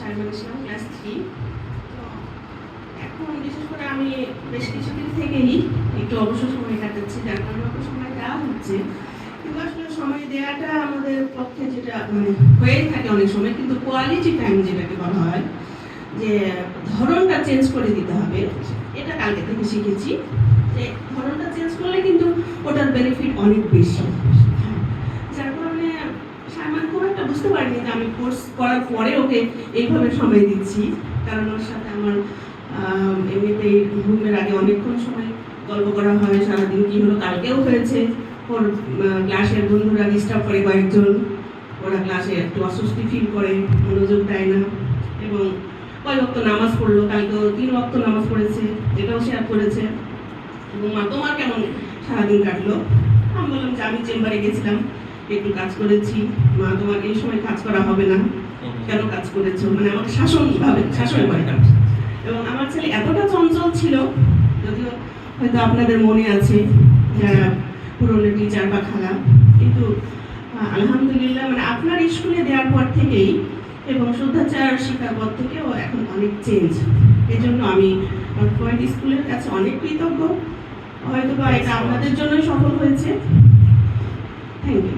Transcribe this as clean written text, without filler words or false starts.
Simon ইসলাম, class 3। তো এখন বিশেষ করে আমি বেশ কিছুদিন থেকেই একটু অবসর সময় কাটাচ্ছি, যার কারণে অবসর সময় দেওয়া হচ্ছে। কিন্তু আসলে সময় দেওয়াটা আমাদের পক্ষে যেটা হয়ে থাকে অনেক সময়, কিন্তু কোয়ালিটি টাইম যেটাকে বলা হয়, যে ধরনটা চেঞ্জ করে দিতে হবে, এটা কালকে থেকে শিখেছি। যে ধরনটা চেঞ্জ করলে কিন্তু ওটার বেনিফিট অনেক বেশি। যার কারণে সাইমন খুব একটা বুঝতে পারিনি যে আমি কোর্স করার পরে ওকে এইভাবে সময় দিচ্ছি, কারণ ওর সাথে আমার এমনিতেই ঘুমের আগে অনেকক্ষণ সময় গল্প করা হয়, সারাদিন কী হলো কালকেও হয়েছে। ওর ক্লাসের বন্ধুরা ডিস্টার্ব করে কয়েকজন, ওরা ক্লাসে একটু অস্বস্তি ফিল করে, মনোযোগ দেয় না, এবং কয় ওয়াক্ত নামাজ পড়লো, কালকেও 3 ওয়াক্ত নামাজ পড়েছে, যেটাও শেয়ার করেছে। এবং মা তোমার কেমন সারাদিন কাটলো? আমি বললাম যে আমি চেম্বারে গেছিলাম, একটু কাজ করেছি। মা তোমার এই সময় কাজ করা হবে না, কেন কাজ করেছো? মানে আমাকে শাসন করে। এবং আমার ছেলে এতটা চঞ্চল ছিল, যদিও হয়তো আপনাদের মনে আছে যারা পুরনো টিচার বা খালা, কিন্তু আলহামদুলিল্লাহ মানে আপনার স্কুলে দেওয়ার পর থেকেই এবং শুদ্ধাচার শিক্ষার পর থেকেও এখন অনেক চেঞ্জ। এই জন্য আমি পয়েন্ট স্কুলের কাছে অনেক কৃতজ্ঞ। হয়তো বা এটা আপনাদের জন্যই সফল হয়েছে। Thank you.